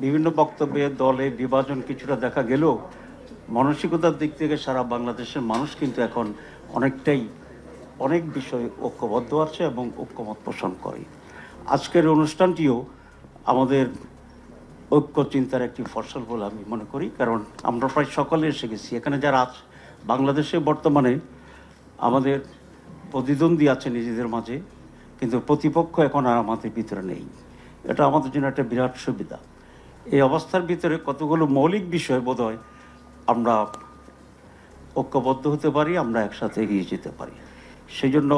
বিভিন্ন বক্তব্যে দলে বিভাজন কিছুটা দেখা গেলেও মানসিকতার দিক থেকে সারা বাংলাদেশের মানুষ কিন্তু এখন অনেকটাই অনেক বিষয়ে ঐক্যবদ্ধ আছে এবং ঐক্যমত পোষণ করে। আজকের অনুষ্ঠানটিও আমাদের ঐক্য চিন্তার একটি ফসল বলে আমি মনে করি, কারণ আমরা প্রায় সকলে এসে গেছি এখানে। যারা আজ বাংলাদেশে বর্তমানে আমাদের প্রতিদ্বন্দ্বী আছে নিজেদের মাঝে, কিন্তু প্রতিপক্ষ এখন আর আমাদের ভিতরে নেই। এটা আমাদের জন্য একটা বিরাট সুবিধা। এই অবস্থার ভিতরে কতগুলো মৌলিক বিষয় বোধহয় আমরা ঐক্যবদ্ধ হতে পারি, আমরা একসাথে এগিয়ে যেতে পারি। সেই জন্য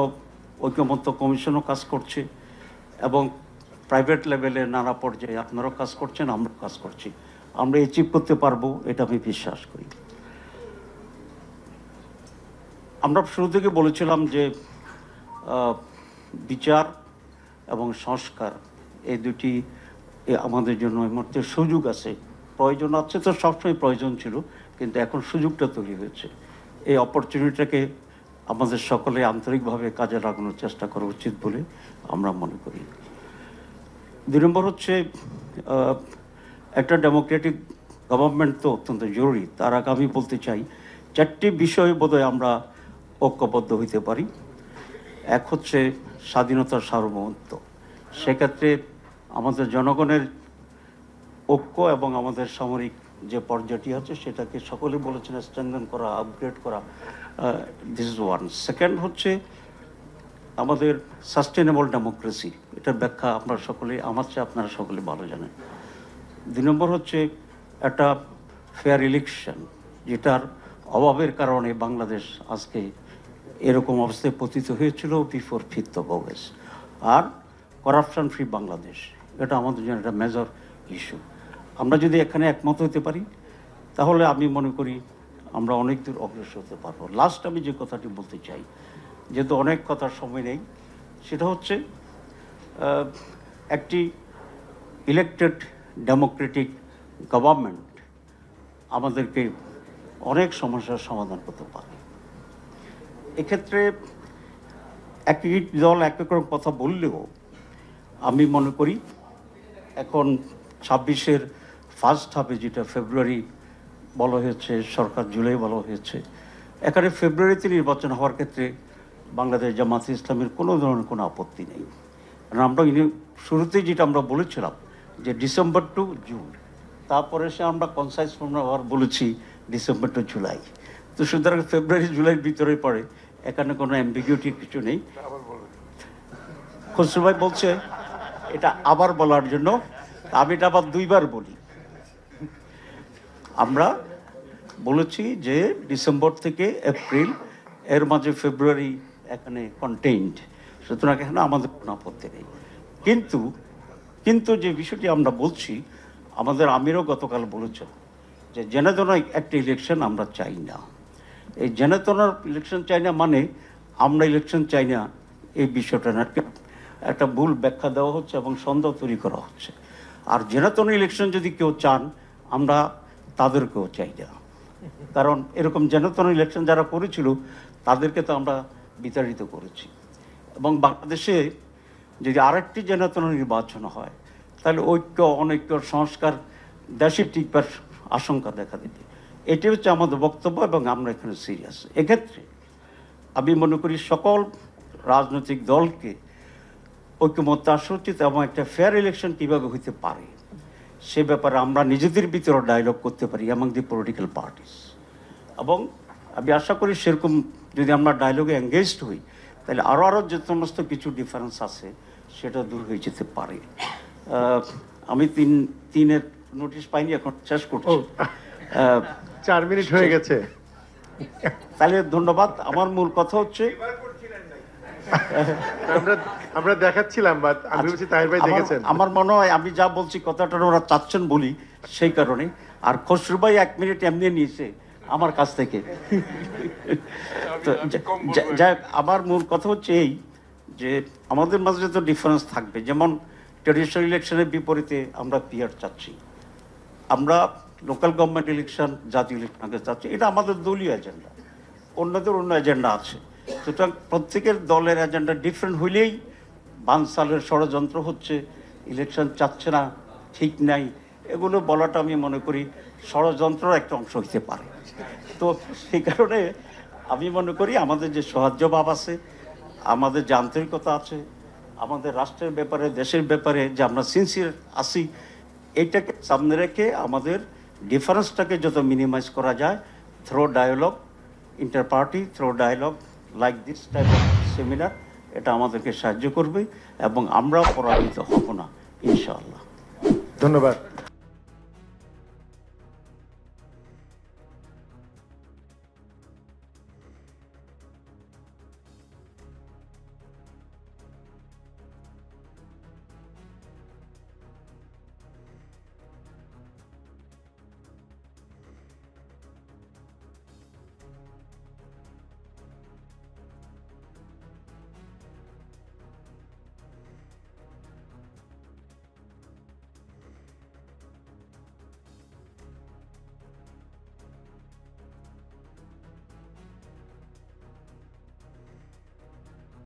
ঐক্যমত্য কমিশনও কাজ করছে এবং প্রাইভেট লেভেলে নানা পর্যায়ে আপনারাও কাজ করছেন, আমরাও কাজ করছি। আমরা অ্যাচিভ করতে পারবো, এটা আমি বিশ্বাস করি। আমরা শুরু থেকে বলেছিলাম যে বিচার এবং সংস্কার এই দুটি আমাদের জন্য এই মুহূর্তে সুযোগ আছে, প্রয়োজন আছে তো সবসময় প্রয়োজন ছিল, কিন্তু এখন সুযোগটা তৈরি হয়েছে। এই অপরচুনিটিটাকে আমাদের সকলে আন্তরিকভাবে কাজে লাগানোর চেষ্টা করা উচিত বলে আমরা মনে করি। 2 নম্বর হচ্ছে একটা ডেমোক্রেটিক গভর্নমেন্ট তো অত্যন্ত জরুরি। তার আগে আমি বলতে চাই 4টি বিষয়ে বোধহয় আমরা ঐক্যবদ্ধ হইতে পারি। এক হচ্ছে স্বাধীনতার সার্বভৌমত্ব। সেক্ষেত্রে আমাদের জনগণের ঐক্য এবং আমাদের সামরিক যে পর্যায়টি আছে সেটাকে সকলে বলেছেন স্ট্রেংথেন করা, আপগ্রেড করা। This is one. সেকেন্ড হচ্ছে আমাদের সাস্টেনেবল ডেমোক্রেসি। এটার ব্যাখ্যা আমরা সকলে, আমার চেয়ে আপনারা সকলে ভালো জানেন। 2 নম্বর হচ্ছে একটা ফেয়ার ইলেকশন, যেটার অভাবের কারণে বাংলাদেশ আজকে এরকম অবস্থায় পতিত হয়েছিল বিফোর 5th of August। আর করাপশন ফ্রি বাংলাদেশ, এটা আমাদের জন্য একটা মেজর ইস্যু। আমরা যদি এখানে একমত হতে পারি তাহলে আমি মনে করি আমরা অনেক দূর অগ্রসর হতে পারবো। লাস্ট আমি যে কথাটি বলতে চাই, যেহেতু অনেক কথার সময় নেই, সেটা হচ্ছে একটি ইলেকটেড ডেমোক্রেটিক গভর্নমেন্ট আমাদেরকে অনেক সমস্যার সমাধান করতে পারে। এক্ষেত্রে একই দল এক এক রকম কথা বললেও আমি মনে করি এখন 26-এর ফার্স্ট হাফে, যেটা ফেব্রুয়ারি বলা হয়েছে, সরকার জুলাই বলা হয়েছে, এখানে ফেব্রুয়ারিতে নির্বাচন হওয়ার ক্ষেত্রে বাংলাদেশ জামাতে ইসলামের কোনো ধরনের কোনো আপত্তি নেই। কারণ আমরা শুরুতেই যেটা আমরা বলেছিলাম যে ডিসেম্বর টু জুন, তারপরে সে আমরা কনসাইজ আবার বলেছি ডিসেম্বর টু জুলাই। তো সুতরাং ফেব্রুয়ারি জুলাইয়ের ভিতরে পড়ে, এখানে কোনো অ্যাম্বিগুইটি কিছু নেই। খসরু ভাই বলছে এটা আবার বলার জন্য, আমি এটা আবার 2বার বলি। আমরা বলেছি যে ডিসেম্বর থেকে এপ্রিল, এর মাঝে ফেব্রুয়ারি এখানে কন্টেইনড, সুতরাং এখানে আমাদের কোনো আপত্তি নেই। কিন্তু যে বিষয়টি আমরা বলছি, আমাদের আমিরও গতকাল বলেছেন যে জেনেতন একটা ইলেকশন আমরা চাই না। এই জেনেতনার ইলেকশন চাই না মানে আমরা ইলেকশন চাই না, এই বিষয়টা না, একটা ভুল ব্যাখ্যা দেওয়া হচ্ছে এবং সন্দেহ তৈরি করা হচ্ছে। আর জেনেতন ইলেকশন যদি কেউ চান, আমরা তাদেরকেও চাই না, কারণ এরকম জেনেতন ইলেকশন যারা করেছিল তাদেরকে তো আমরা বিতাড়িত করেছি। এবং বাংলাদেশে যদি আরেকটি জেনেতন নির্বাচন হয় তাহলে ঐক্য, অনৈক্য, সংস্কার দেশে টিকবার আশঙ্কা দেখা দিবে। এটি হচ্ছে আমাদের বক্তব্য এবং আমরা এখানে সিরিয়াস। এক্ষেত্রে আমি মনে করি সকল রাজনৈতিক দলকে ঐক্যমত্য আসা উচিত এবং একটা ফেয়ার ইলেকশন কীভাবে হইতে পারে সে ব্যাপারে আমরা নিজেদের ভিতরে ডায়লগ করতে পারি অ্যামং দি পলিটিক্যাল পার্টিস। এবং আমি আশা করি সেরকম যদি আমরা ডায়লগে এঙ্গেজড হই তাহলে আরও যে সমস্ত কিছু ডিফারেন্স আছে সেটা দূর হয়ে যেতে পারে। আমি 3-এর নোটিশ পাইনি, এখন শেষ করছি। 4 মিনিট হয়ে গেছে। তাহলে ধন্যবাদ। আমার মূল কথা হচ্ছে আমরা দেখাচ্ছিলাম, বাট আমি বলছি তাহির ভাই দেখেছেন। আমার মনে হয় আমি যা বলছি কথাটা ওরা চাচ্ছেন বলি সেই কারণে। আর খসরু ভাই 1 মিনিট এমনি নিয়েছে আমার কাছ থেকে। যাই, আমার মূল কথা হচ্ছে এই যে আমাদের মাঝে তো ডিফারেন্স থাকবে। যেমন ট্রেডিশনাল ইলেকশনের বিপরীতে আমরা পিআর চাচ্ছি, আমরা লোকাল গভর্নমেন্ট ইলেকশন, জাতীয় ইলেকশন আগে চাচ্ছি। এটা আমাদের দলীয় এজেন্ডা, অন্যদের অন্য এজেন্ডা আছে। সুতরাং প্রত্যেকের দলের এজেন্ডা ডিফারেন্ট হইলেই বানসালের ষড়যন্ত্র হচ্ছে, ইলেকশন চাচ্ছে না, ঠিক নাই, এগুলো বলাটা আমি মনে করি ষড়যন্ত্রের একটা অংশ হতে পারে। তো সেই কারণে আমি মনে করি আমাদের যে সৌহার্দ্যভাব আছে, আমাদের যে আন্তরিকতা আছে, আমাদের রাষ্ট্রের ব্যাপারে, দেশের ব্যাপারে যে আমরা সিনসিয়ার আছি, এইটাকে সামনে রেখে আমাদের ডিফারেন্সটাকে যত মিনিমাইজ করা যায় through dialogue, inter party through dialogue like this type of seminar, এটা আমাদেরকে সাহায্য করবে এবং আমরা পরাজিত হব না ইনশাআল্লাহ। ধন্যবাদ।